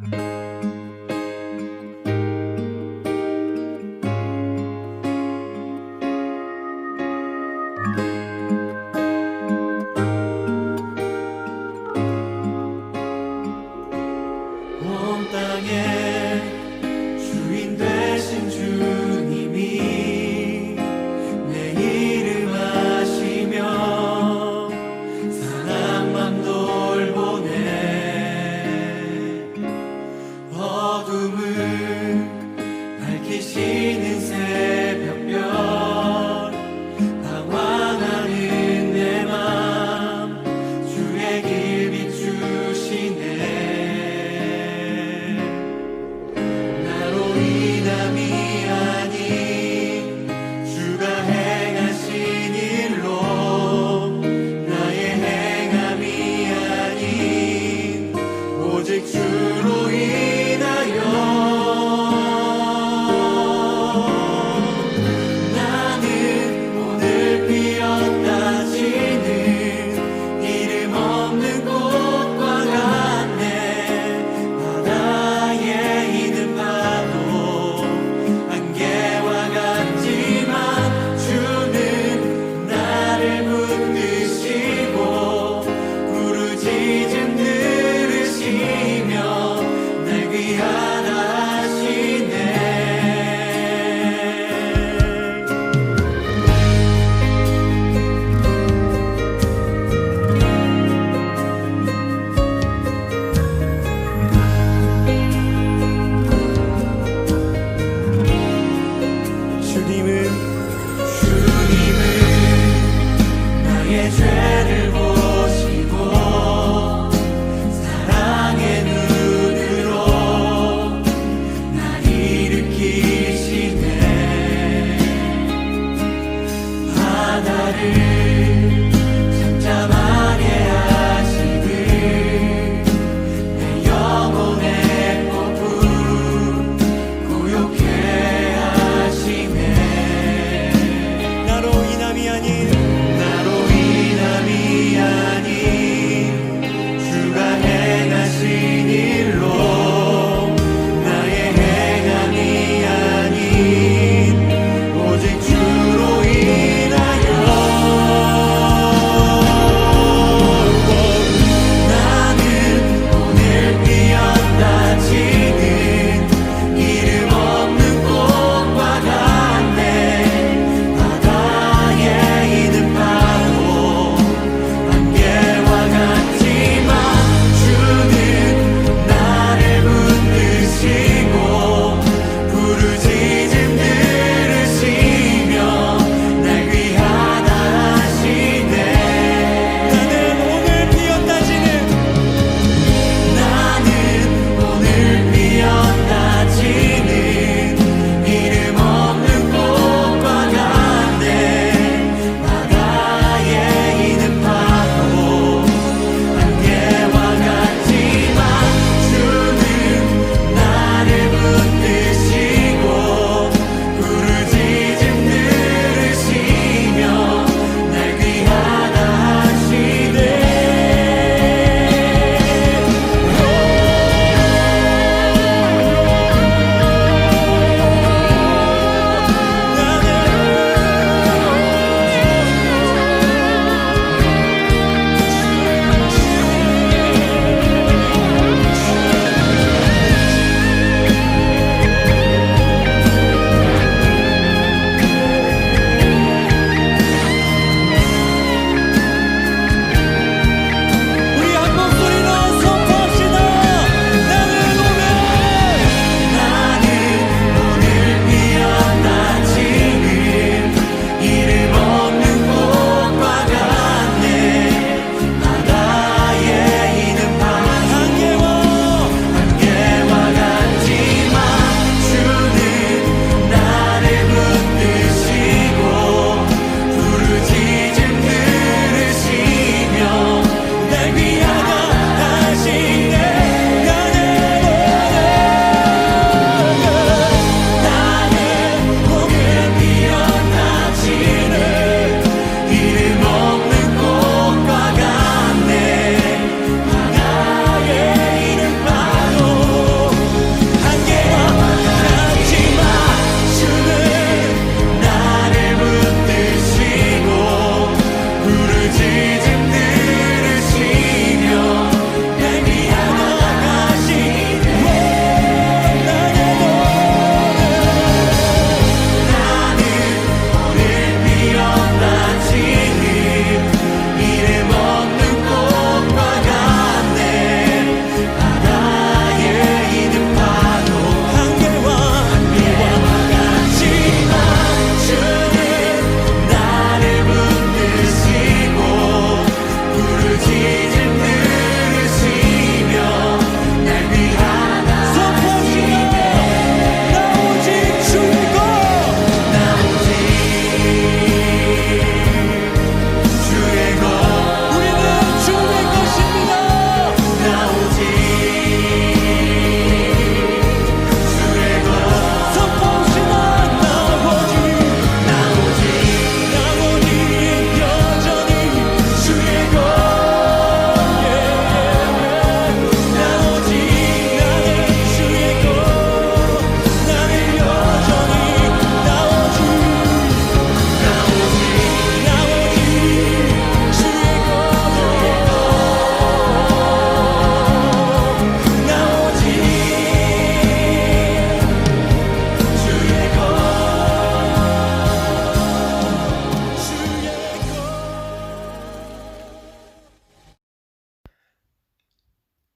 온 땅의 주인 되신 주님이 내 이름 아시며 사랑만 돌보네.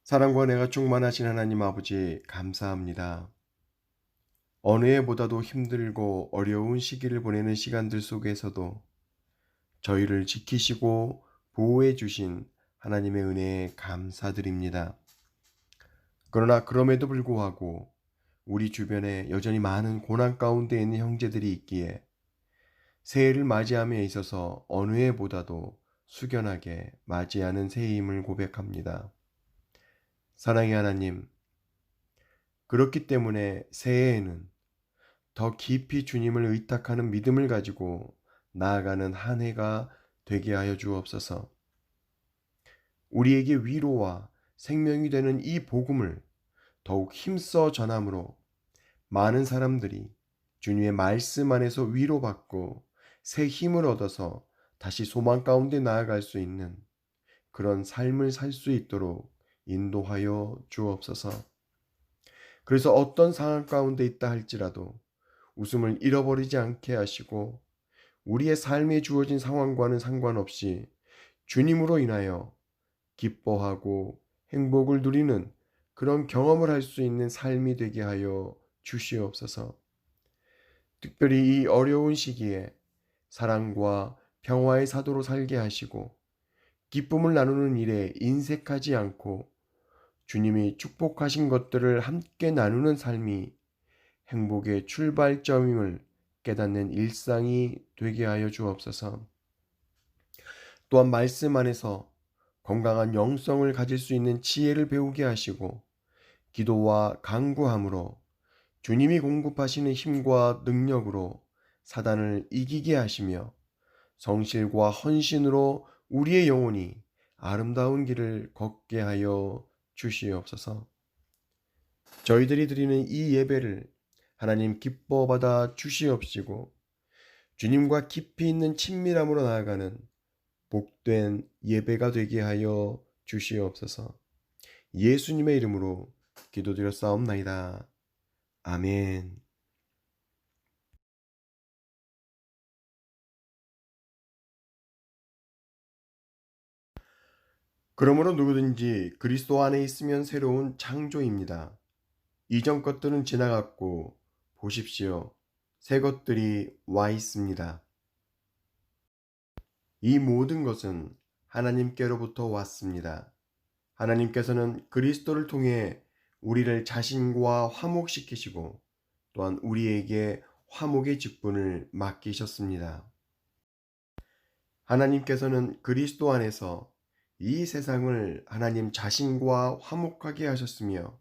사랑과 은혜가 충만하신 하나님 아버지 감사합니다. 어느 해보다도 힘들고 어려운 시기를 보내는 시간들 속에서도 저희를 지키시고 보호해 주신 하나님의 은혜에 감사드립니다. 그러나 그럼에도 불구하고 우리 주변에 여전히 많은 고난 가운데 있는 형제들이 있기에 새해를 맞이함에 있어서 어느 해보다도 숙연하게 맞이하는 새해임을 고백합니다. 사랑의 하나님, 그렇기 때문에 새해에는 더 깊이 주님을 의탁하는 믿음을 가지고 나아가는 한 해가 되게 하여 주옵소서. 우리에게 위로와 생명이 되는 이 복음을 더욱 힘써 전함으로 많은 사람들이 주님의 말씀 안에서 위로받고 새 힘을 얻어서 다시 소망 가운데 나아갈 수 있는 그런 삶을 살 수 있도록 인도하여 주옵소서. 그래서 어떤 상황 가운데 있다 할지라도 웃음을 잃어버리지 않게 하시고 우리의 삶에 주어진 상황과는 상관없이 주님으로 인하여 기뻐하고 행복을 누리는 그런 경험을 할 수 있는 삶이 되게 하여 주시옵소서. 특별히 이 어려운 시기에 사랑과 평화의 사도로 살게 하시고 기쁨을 나누는 일에 인색하지 않고 주님이 축복하신 것들을 함께 나누는 삶이 행복의 출발점임을 깨닫는 일상이 되게 하여 주옵소서. 또한 말씀 안에서 건강한 영성을 가질 수 있는 지혜를 배우게 하시고 기도와 간구함으로 주님이 공급하시는 힘과 능력으로 사단을 이기게 하시며 성실과 헌신으로 우리의 영혼이 아름다운 길을 걷게 하여 주시옵소서. 저희들이 드리는 이 예배를 하나님 기뻐 받아 주시옵시고 주님과 깊이 있는 친밀함으로 나아가는 복된 예배가 되게 하여 주시옵소서. 예수님의 이름으로 기도드렸사옵나이다. 아멘. 그러므로 누구든지 그리스도 안에 있으면 새로운 창조입니다. 이전 것들은 지나갔고 보십시오. 새 것들이 와 있습니다. 이 모든 것은 하나님께로부터 왔습니다. 하나님께서는 그리스도를 통해 우리를 자신과 화목시키시고 또한 우리에게 화목의 직분을 맡기셨습니다. 하나님께서는 그리스도 안에서 이 세상을 하나님 자신과 화목하게 하셨으며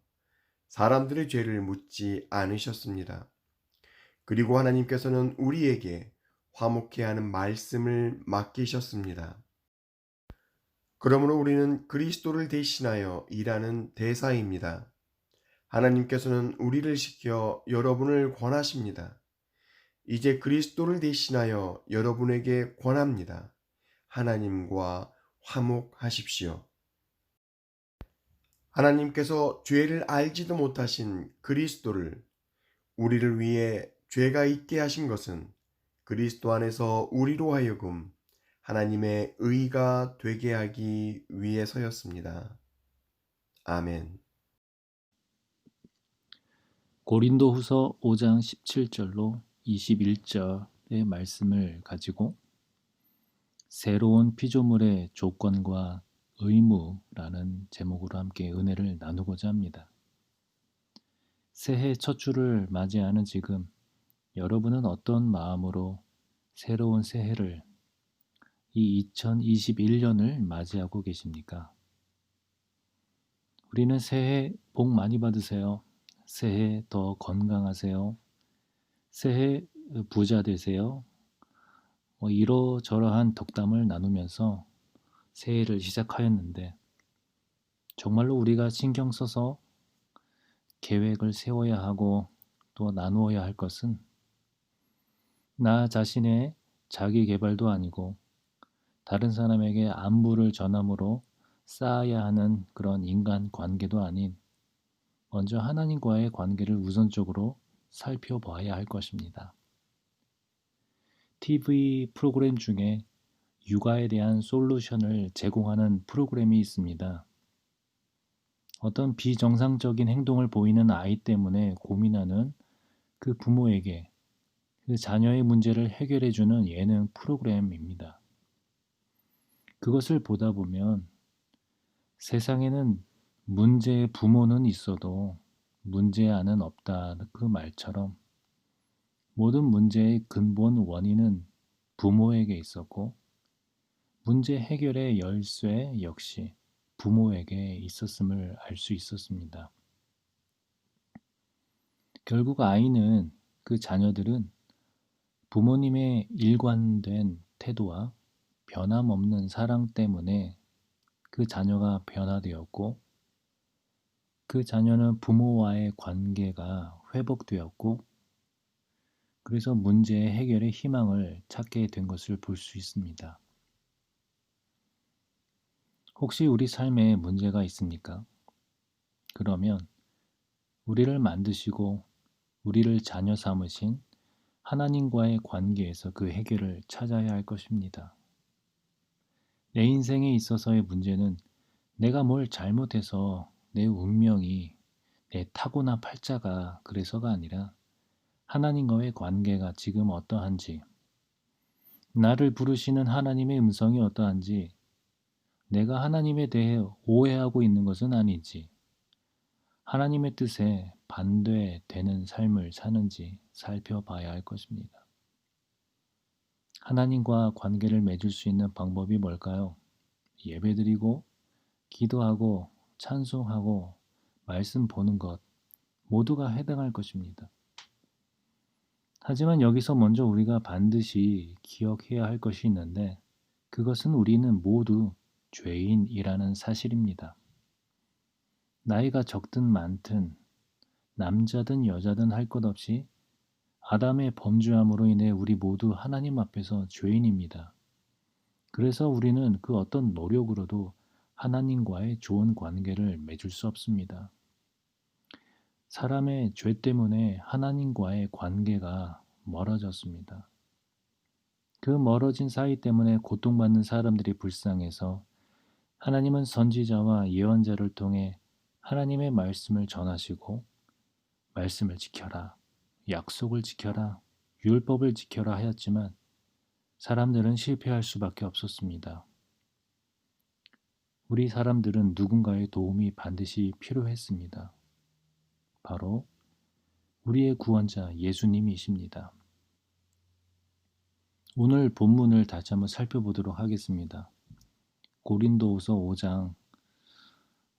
사람들의 죄를 묻지 않으셨습니다. 그리고 하나님께서는 우리에게 화목해 하는 말씀을 맡기셨습니다. 그러므로 우리는 그리스도를 대신하여 일하는 대사입니다. 하나님께서는 우리를 시켜 여러분을 권하십니다. 이제 그리스도를 대신하여 여러분에게 권합니다. 하나님과 화목하십시오. 하나님께서 죄를 알지도 못하신 그리스도를 우리를 위해 죄가 있게 하신 것은 그리스도 안에서 우리로 하여금 하나님의 의가 되게 하기 위해서였습니다. 아멘. 고린도후서 5장 17절로 21절의 말씀을 가지고 새로운 피조물의 조건과 의무라는 제목으로 함께 은혜를 나누고자 합니다. 새해 첫 주를 맞이하는 지금 여러분은 어떤 마음으로 새로운 새해를 이 2021년을 맞이하고 계십니까? 우리는 새해 복 많이 받으세요. 새해 더 건강하세요. 새해 부자 되세요. 이러저러한 덕담을 나누면서 새해를 시작하였는데 정말로 우리가 신경 써서 계획을 세워야 하고 또 나누어야 할 것은 나 자신의 자기 개발도 아니고 다른 사람에게 안부를 전함으로 쌓아야 하는 그런 인간 관계도 아닌 먼저 하나님과의 관계를 우선적으로 살펴봐야 할 것입니다. TV 프로그램 중에 육아에 대한 솔루션을 제공하는 프로그램이 있습니다. 어떤 비정상적인 행동을 보이는 아이 때문에 고민하는 그 부모에게 그 자녀의 문제를 해결해주는 예능 프로그램입니다. 그것을 보다 보면 세상에는 문제의 부모는 있어도 문제의 아는 없다 그 말처럼 모든 문제의 근본 원인은 부모에게 있었고 문제 해결의 열쇠 역시 부모에게 있었음을 알 수 있었습니다. 결국 아이는 그 자녀들은 부모님의 일관된 태도와 변함없는 사랑 때문에 그 자녀가 변화되었고 그 자녀는 부모와의 관계가 회복되었고 그래서 문제의 해결의 희망을 찾게 된 것을 볼 수 있습니다. 혹시 우리 삶에 문제가 있습니까? 그러면 우리를 만드시고 우리를 자녀 삼으신 하나님과의 관계에서 그 해결을 찾아야 할 것입니다. 내 인생에 있어서의 문제는 내가 뭘 잘못해서 내 운명이 내 타고난 팔자가 그래서가 아니라 하나님과의 관계가 지금 어떠한지 나를 부르시는 하나님의 음성이 어떠한지 내가 하나님에 대해 오해하고 있는 것은 아닌지 하나님의 뜻에 반대되는 삶을 사는지 살펴봐야 할 것입니다. 하나님과 관계를 맺을 수 있는 방법이 뭘까요? 예배드리고 기도하고 찬송하고 말씀 보는 것 모두가 해당할 것입니다. 하지만 여기서 먼저 우리가 반드시 기억해야 할 것이 있는데 그것은 우리는 모두 죄인이라는 사실입니다. 나이가 적든 많든 남자든 여자든 할 것 없이 아담의 범죄함으로 인해 우리 모두 하나님 앞에서 죄인입니다. 그래서 우리는 그 어떤 노력으로도 하나님과의 좋은 관계를 맺을 수 없습니다. 사람의 죄 때문에 하나님과의 관계가 멀어졌습니다. 그 멀어진 사이 때문에 고통받는 사람들이 불쌍해서 하나님은 선지자와 예언자를 통해 하나님의 말씀을 전하시고 말씀을 지켜라, 약속을 지켜라, 율법을 지켜라 하였지만 사람들은 실패할 수밖에 없었습니다. 우리 사람들은 누군가의 도움이 반드시 필요했습니다. 바로 우리의 구원자 예수님이십니다. 오늘 본문을 다시 한번 살펴보도록 하겠습니다. 고린도후서 5장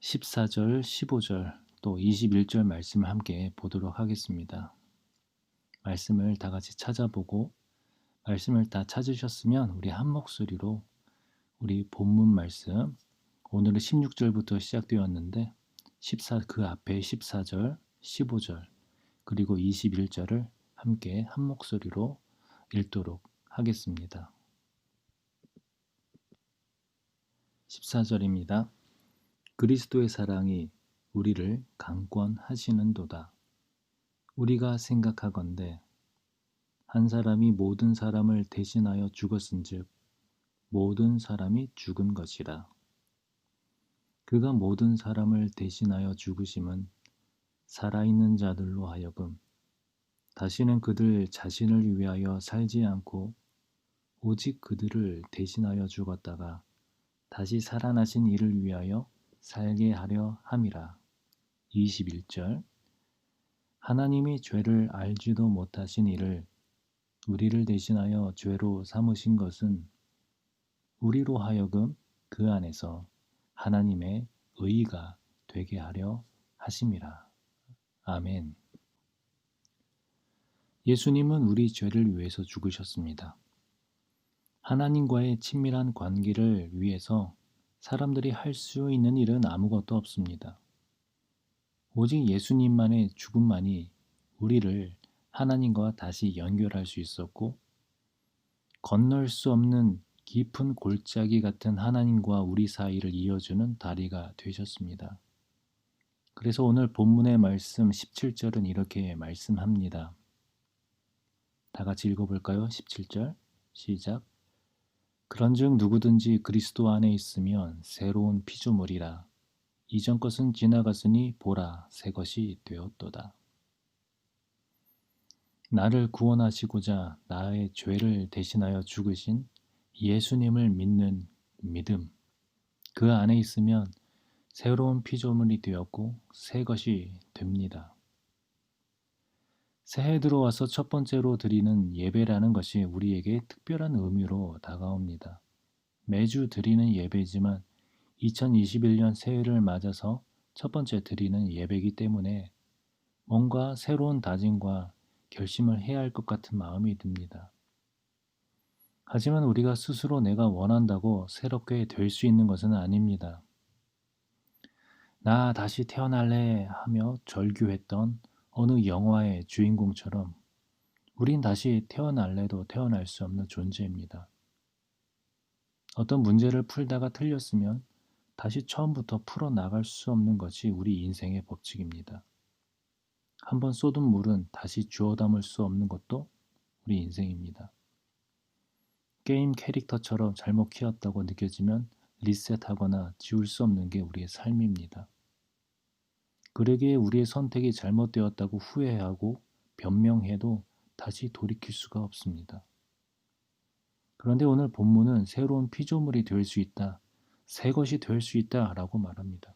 14절, 15절, 또 21절 말씀을 함께 보도록 하겠습니다. 말씀을 다 같이 찾아보고 말씀을 다 찾으셨으면 우리 한 목소리로 우리 본문 말씀 오늘은 16절부터 시작되었는데 그 앞에 14절, 15절 그리고 21절을 함께 한 목소리로 읽도록 하겠습니다. 14절입니다. 그리스도의 사랑이 우리를 강권하시는도다. 우리가 생각하건대 한 사람이 모든 사람을 대신하여 죽었은즉 모든 사람이 죽은 것이라. 그가 모든 사람을 대신하여 죽으심은 살아있는 자들로 하여금 다시는 그들 자신을 위하여 살지 않고 오직 그들을 대신하여 죽었다가 다시 살아나신 이를 위하여 살게 하려 함이라. 21절 하나님이 죄를 알지도 못하신 이를 우리를 대신하여 죄로 삼으신 것은 우리로 하여금 그 안에서 하나님의 의가 되게 하려 하심이라. 아멘. 예수님은 우리 죄를 위해서 죽으셨습니다. 하나님과의 친밀한 관계를 위해서 사람들이 할 수 있는 일은 아무것도 없습니다. 오직 예수님만의 죽음만이 우리를 하나님과 다시 연결할 수 있었고 건널 수 없는 깊은 골짜기 같은 하나님과 우리 사이를 이어주는 다리가 되셨습니다. 그래서 오늘 본문의 말씀 17절은 이렇게 말씀합니다. 다 같이 읽어볼까요? 17절 시작. 그런즉 누구든지 그리스도 안에 있으면 새로운 피조물이라. 이전 것은 지나갔으니 보라 새 것이 되었도다. 나를 구원하시고자 나의 죄를 대신하여 죽으신 예수님을 믿는 믿음, 그 안에 있으면 새로운 피조물이 되었고 새 것이 됩니다. 새해 들어와서 첫 번째로 드리는 예배라는 것이 우리에게 특별한 의미로 다가옵니다. 매주 드리는 예배지만 2021년 새해를 맞아서 첫 번째 드리는 예배이기 때문에 뭔가 새로운 다짐과 결심을 해야 할 것 같은 마음이 듭니다. 하지만 우리가 스스로 내가 원한다고 새롭게 될 수 있는 것은 아닙니다. 나 다시 태어날래 하며 절규했던 어느 영화의 주인공처럼 우린 다시 태어날래도 태어날 수 없는 존재입니다. 어떤 문제를 풀다가 틀렸으면 다시 처음부터 풀어나갈 수 없는 것이 우리 인생의 법칙입니다. 한번 쏟은 물은 다시 주워 담을 수 없는 것도 우리 인생입니다. 게임 캐릭터처럼 잘못 키웠다고 느껴지면 리셋하거나 지울 수 없는 게 우리의 삶입니다. 그러기에 우리의 선택이 잘못되었다고 후회하고 변명해도 다시 돌이킬 수가 없습니다. 그런데 오늘 본문은 새로운 피조물이 될 수 있다, 새 것이 될 수 있다 라고 말합니다.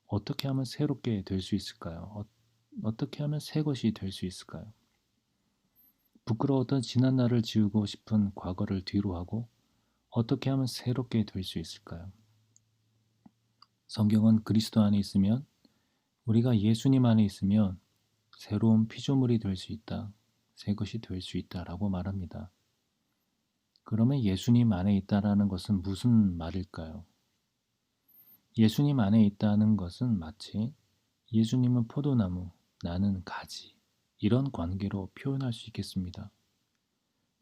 어떻게 하면 새롭게 될 수 있을까요? 어떻게 하면 새 것이 될 수 있을까요? 부끄러웠던 지난 날을 지우고 싶은 과거를 뒤로 하고 어떻게 하면 새롭게 될 수 있을까요? 성경은 그리스도 안에 있으면, 우리가 예수님 안에 있으면 새로운 피조물이 될 수 있다, 새 것이 될 수 있다라고 말합니다. 그러면 예수님 안에 있다라는 것은 무슨 말일까요? 예수님 안에 있다는 것은 마치 예수님은 포도나무, 나는 가지, 이런 관계로 표현할 수 있겠습니다.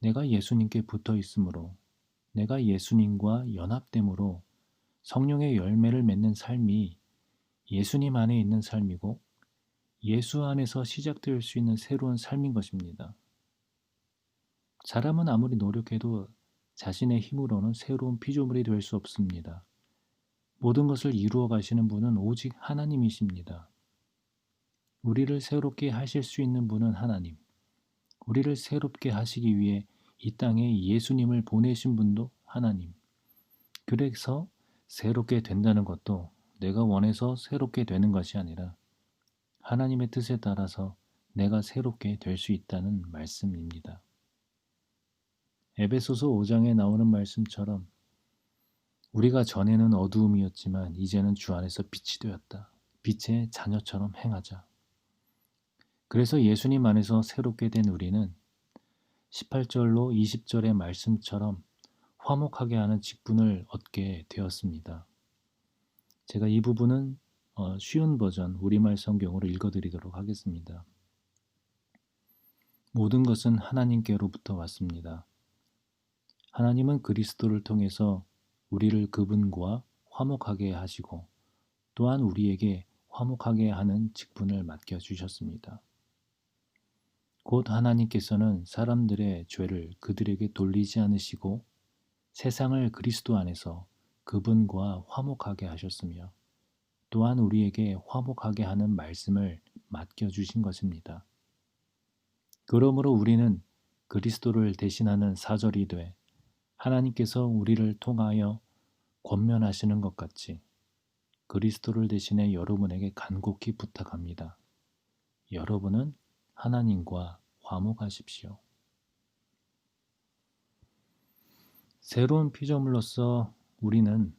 내가 예수님께 붙어 있으므로, 내가 예수님과 연합됨으로 성령의 열매를 맺는 삶이 예수님 안에 있는 삶이고 예수 안에서 시작될 수 있는 새로운 삶인 것입니다. 사람은 아무리 노력해도 자신의 힘으로는 새로운 피조물이 될 수 없습니다. 모든 것을 이루어 가시는 분은 오직 하나님이십니다. 우리를 새롭게 하실 수 있는 분은 하나님, 우리를 새롭게 하시기 위해 이 땅에 예수님을 보내신 분도 하나님. 그래서 새롭게 된다는 것도 내가 원해서 새롭게 되는 것이 아니라 하나님의 뜻에 따라서 내가 새롭게 될 수 있다는 말씀입니다. 에베소서 5장에 나오는 말씀처럼 우리가 전에는 어두움이었지만 이제는 주 안에서 빛이 되었다. 빛의 자녀처럼 행하자. 그래서 예수님 안에서 새롭게 된 우리는 18절로 20절의 말씀처럼 화목하게 하는 직분을 얻게 되었습니다. 제가 이 부분은 쉬운 버전 우리말 성경으로 읽어드리도록 하겠습니다. 모든 것은 하나님께로부터 왔습니다. 하나님은 그리스도를 통해서 우리를 그분과 화목하게 하시고 또한 우리에게 화목하게 하는 직분을 맡겨주셨습니다. 곧 하나님께서는 사람들의 죄를 그들에게 돌리지 않으시고 세상을 그리스도 안에서 그분과 화목하게 하셨으며 또한 우리에게 화목하게 하는 말씀을 맡겨주신 것입니다. 그러므로 우리는 그리스도를 대신하는 사절이 돼 하나님께서 우리를 통하여 권면하시는 것 같이 그리스도를 대신해 여러분에게 간곡히 부탁합니다. 여러분은 하나님과 화목하십시오. 새로운 피조물로서 우리는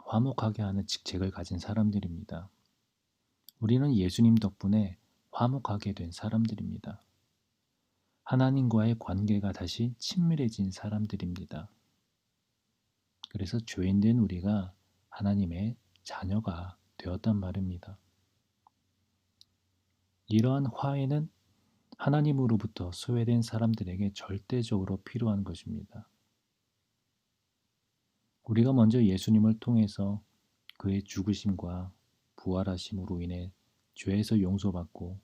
화목하게 하는 직책을 가진 사람들입니다. 우리는 예수님 덕분에 화목하게 된 사람들입니다. 하나님과의 관계가 다시 친밀해진 사람들입니다. 그래서 죄인된 우리가 하나님의 자녀가 되었단 말입니다. 이러한 화해는 하나님으로부터 소외된 사람들에게 절대적으로 필요한 것입니다. 우리가 먼저 예수님을 통해서 그의 죽으심과 부활하심으로 인해 죄에서 용서받고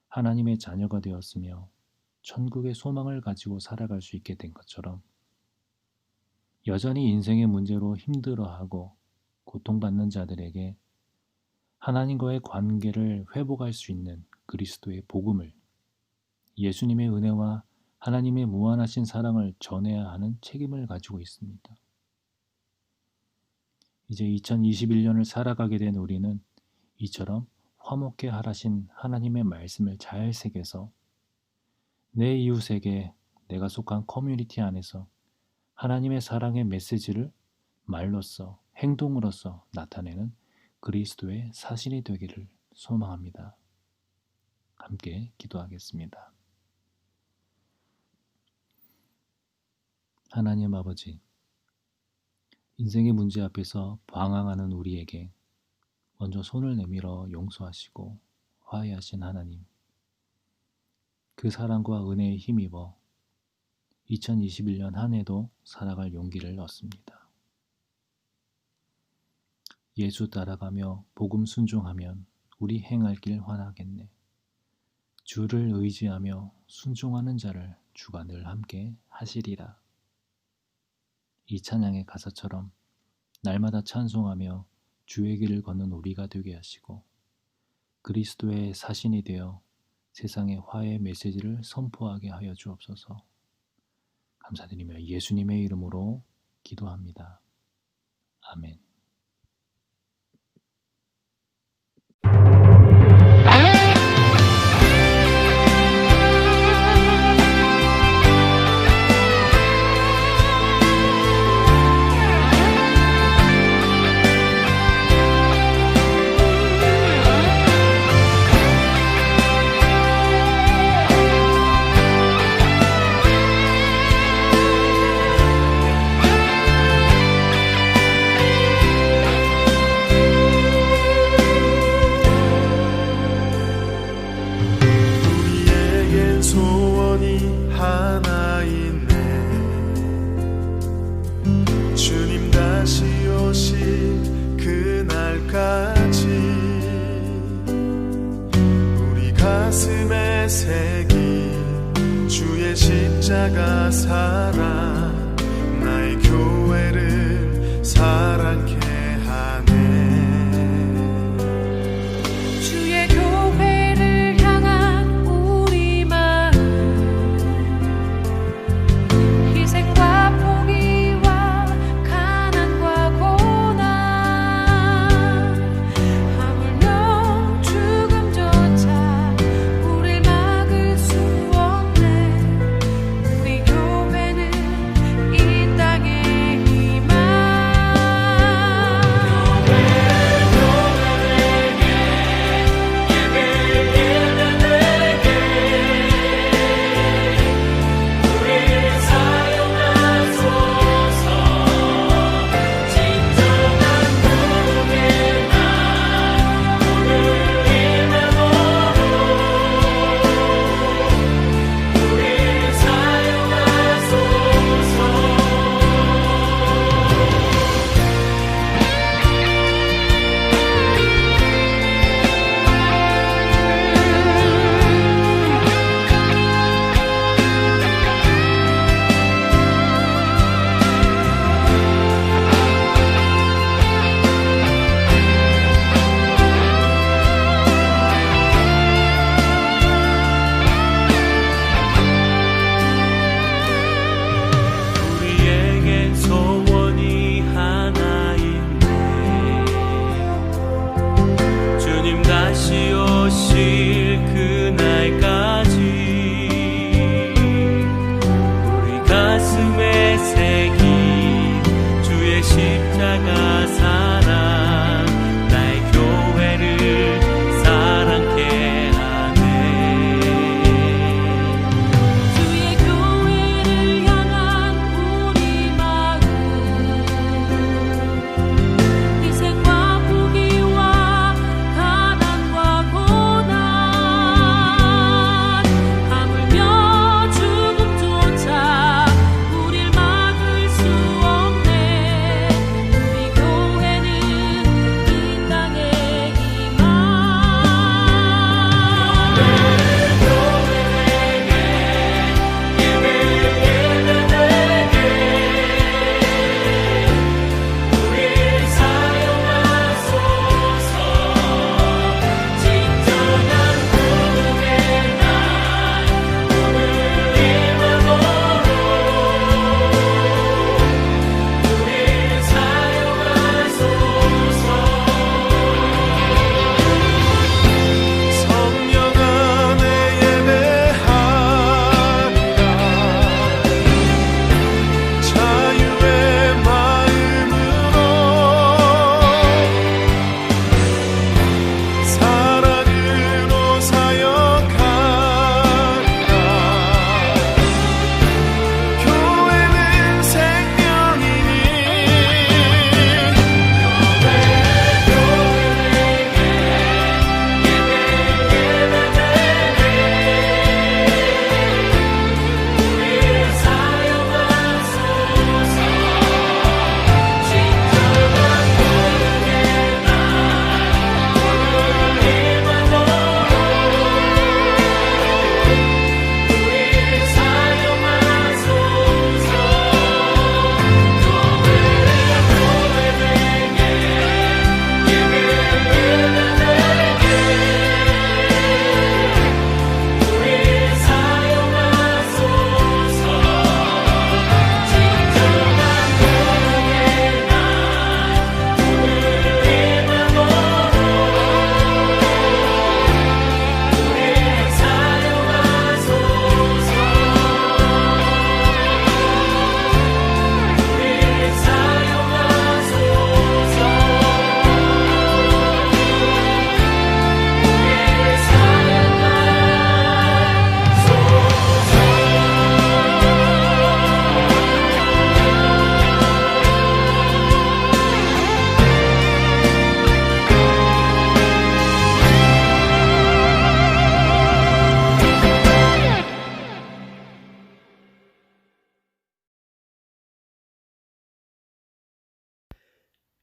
하나님의 자녀가 되었으며 천국의 소망을 가지고 살아갈 수 있게 된 것처럼 여전히 인생의 문제로 힘들어하고 고통받는 자들에게 하나님과의 관계를 회복할 수 있는 그리스도의 복음을, 예수님의 은혜와 하나님의 무한하신 사랑을 전해야 하는 책임을 가지고 있습니다. 이제 2021년을 살아가게 된 우리는 이처럼 화목해 하라신 하나님의 말씀을 잘 새겨서 내 이웃에게 내가 속한 커뮤니티 안에서 하나님의 사랑의 메시지를 말로써, 행동으로써 나타내는 그리스도의 사신이 되기를 소망합니다. 함께 기도하겠습니다. 하나님 아버지, 인생의 문제 앞에서 방황하는 우리에게 먼저 손을 내밀어 용서하시고 화해하신 하나님, 그 사랑과 은혜에 힘입어 2021년 한 해도 살아갈 용기를 얻습니다. 예수 따라가며 복음 순종하면 우리 행할 길 환하겠네. 주를 의지하며 순종하는 자를 주가 늘 함께 하시리라. 이 찬양의 가사처럼 날마다 찬송하며 주의 길을 걷는 우리가 되게 하시고 그리스도의 사신이 되어 세상에 화해의 메시지를 선포하게 하여 주옵소서. 감사드리며 예수님의 이름으로 기도합니다. 아멘.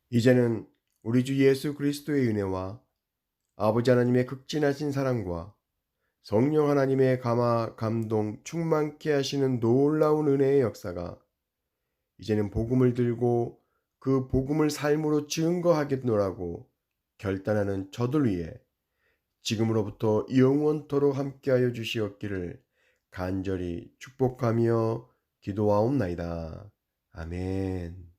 이제는 우리 주 예수 그리스도의 은혜와 아버지 하나님의 극진하신 사랑과 성령 하나님의 감화, 감동, 충만케 하시는 놀라운 은혜의 역사가 이제는 복음을 들고 그 복음을 삶으로 증거하겠노라고 결단하는 저들 위해 지금으로부터 영원토록 함께하여 주시옵기를 간절히 축복하며 기도하옵나이다. 아멘.